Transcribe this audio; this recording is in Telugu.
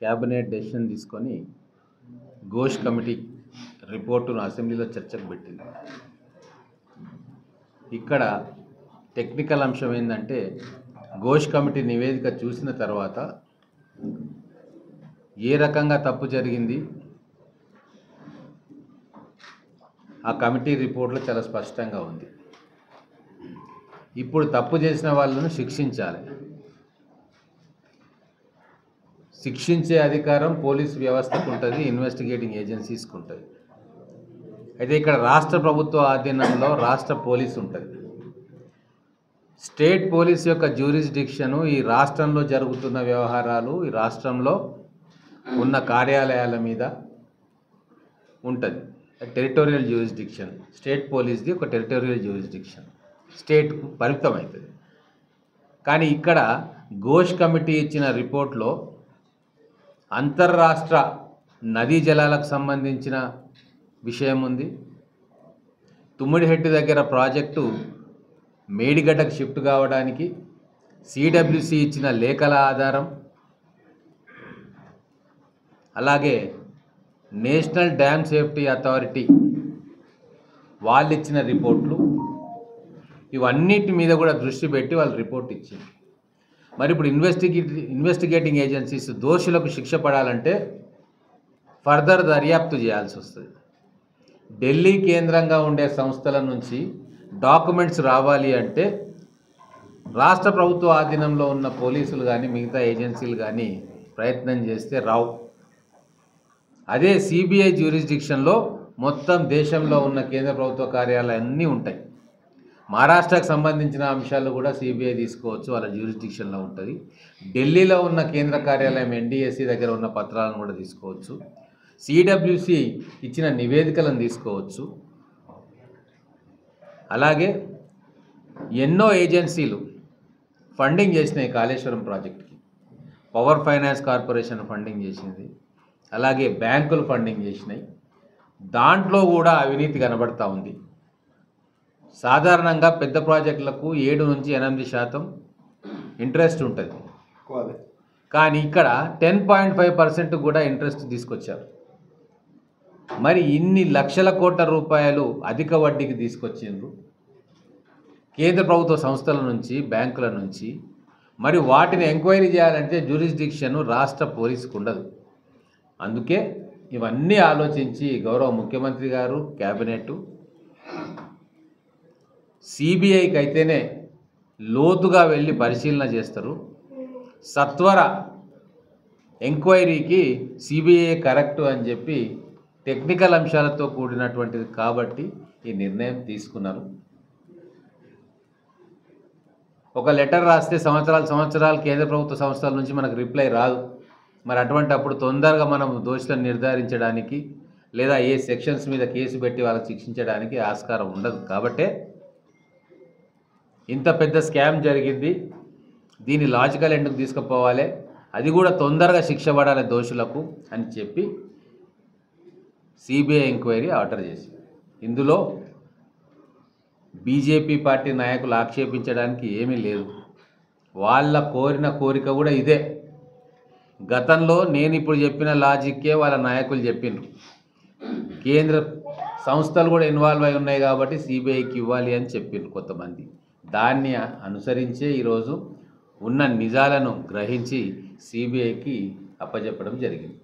క్యాబినెట్ డెసిషన్ తీసుకొని ఘోష్ కమిటీ రిపోర్టును అసెంబ్లీలో చర్చకు పెట్టింది. ఇక్కడ టెక్నికల్ అంశం ఏంటంటే ఘోష్ కమిటీ నివేదిక చూసిన తర్వాత ఏ రకంగా తప్పు జరిగింది ఆ కమిటీ రిపోర్ట్లో చాలా స్పష్టంగా ఉంది. ఇప్పుడు తప్పు చేసిన వాళ్ళను శిక్షించాలి. శిక్షించే అధికారం పోలీసు వ్యవస్థకు ఉంటుంది, ఇన్వెస్టిగేటింగ్ ఏజెన్సీస్కి ఉంటుంది. అయితే ఇక్కడ రాష్ట్ర ప్రభుత్వ ఆధీనంలో రాష్ట్ర పోలీసు ఉంటుంది. స్టేట్ పోలీస్ యొక్క జ్యూరిస్డిక్షను ఈ రాష్ట్రంలో జరుగుతున్న వ్యవహారాలు, ఈ రాష్ట్రంలో ఉన్న కార్యాలయాల మీద ఉంటుంది. టెరిటోరియల్ జ్యూరిస్డిక్షన్ స్టేట్ పోలీస్ది ఒక టెరిటోరియల్ జ్యూరిస్డిక్షన్ స్టేట్కు పరిమితమవుతుంది. కానీ ఇక్కడ ఘోష్ కమిటీ ఇచ్చిన రిపోర్ట్లో అంతర్రాష్ట్ర నదీ జలాలకు సంబంధించిన విషయం ఉంది. తుమ్మిడిహెట్టి దగ్గర ప్రాజెక్టు మేడిగడ్డకు షిఫ్ట్ కావడానికి సిడబ్ల్యూసి ఇచ్చిన లేఖల ఆధారం, అలాగే నేషనల్ డ్యామ్ సేఫ్టీ అథారిటీ వాళ్ళు ఇచ్చిన రిపోర్ట్లు, ఇవన్నిటి మీద కూడా దృష్టి పెట్టి వాళ్ళు రిపోర్ట్ ఇచ్చింది. మరి ఇప్పుడు ఇన్వెస్టిగేటింగ్ ఏజెన్సీస్ దోషులకు శిక్ష పడాలంటే ఫర్దర్ దర్యాప్తు చేయాల్సి వస్తుంది. ఢిల్లీ కేంద్రంగా ఉండే సంస్థల నుంచి డాక్యుమెంట్స్ రావాలి అంటే రాష్ట్ర ప్రభుత్వ ఆధీనంలో ఉన్న పోలీసులు కానీ మిగతా ఏజెన్సీలు కానీ ప్రయత్నం చేస్తే రావు. అదే సిబిఐ జ్యూరిస్డిక్షన్లో మొత్తం దేశంలో ఉన్న కేంద్ర ప్రభుత్వ కార్యాలయాలన్నీ ఉంటాయి. మహారాష్ట్రకు సంబంధించిన అంశాలు కూడా సిబిఐ తీసుకోవచ్చు, వాళ్ళ జ్యూరిస్డిక్షన్లో ఉంటుంది. ఢిల్లీలో ఉన్న కేంద్ర కార్యాలయం ఎన్డీఎస్సీ దగ్గర ఉన్న పత్రాలను కూడా తీసుకోవచ్చు. సిడబ్ల్యూసి ఇచ్చిన నివేదికలను తీసుకోవచ్చు. అలాగే ఎన్నో ఏజెన్సీలు ఫండింగ్ చేసినాయి కాళేశ్వరం ప్రాజెక్టుకి. పవర్ ఫైనాన్స్ కార్పొరేషన్ ఫండింగ్ చేసింది, అలాగే బ్యాంకులు ఫండింగ్ చేసినాయి. దాంట్లో కూడా అవినీతి కనబడతా ఉంది. సాధారణంగా పెద్ద ప్రాజెక్టులకు 7 నుంచి 8% ఇంట్రెస్ట్ ఉంటుంది. కానీ ఇక్కడ 10.5% కూడా ఇంట్రెస్ట్ తీసుకొచ్చారు. మరి ఇన్ని లక్షల కోట్ల రూపాయలు అధిక వడ్డీకి తీసుకొచ్చిండ్రు కేంద్ర ప్రభుత్వ సంస్థల నుంచి, బ్యాంకుల నుంచి. మరి వాటిని ఎంక్వైరీ చేయాలంటే జ్యూరిస్డిక్షన్ రాష్ట్ర పోలీసుకు ఉండదు. అందుకే ఇవన్నీ ఆలోచించి గౌరవ ముఖ్యమంత్రి గారు, క్యాబినెట్ సిబిఐకి అయితేనే లోతుగా వెళ్ళి పరిశీలన చేస్తారు. సత్వర ఎంక్వైరీకి సిబిఐ కరెక్ట్ అని చెప్పి టెక్నికల్ అంశాలతో కూడినటువంటిది కాబట్టి ఈ నిర్ణయం తీసుకున్నారు. ఒక లెటర్ రాస్తే సంవత్సరాలు కేంద్ర ప్రభుత్వ సంస్థల నుంచి మనకు రిప్లై రాదు. మరి అప్పుడు తొందరగా మనం దోషులను నిర్ధారించడానికి లేదా ఏ సెక్షన్స్ మీద కేసు పెట్టి వాళ్ళకి శిక్షించడానికి ఆస్కారం ఉండదు. కాబట్టే ఇంత పెద్ద స్కామ్ జరిగింది, దీన్ని లాజికల్ ఎండ్కు తీసుకుపోవాలి, అది కూడా తొందరగా శిక్ష పడాలి దోషులకు అని చెప్పి సిబిఐ ఎంక్వైరీ ఆర్డర్ చేసింది. ఇందులో బీజేపీ పార్టీ నాయకులు ఆక్షేపించడానికి ఏమీ లేదు. వాళ్ళ కోరిక కూడా ఇదే. గతంలో నేను ఇప్పుడు చెప్పిన లాజిక్కే వాళ్ళ నాయకులు చెప్పిండ్రు. కేంద్ర సంస్థలు కూడా ఇన్వాల్వ్ అయి ఉన్నాయి కాబట్టి సిబిఐకి ఇవ్వాలి అని చెప్పిండ్రు కొంతమంది. దాన్ని అనుసరించే ఈరోజు ఉన్న నిజాలను గ్రహించి సిబిఐకి అప్పచెప్పడం జరిగింది.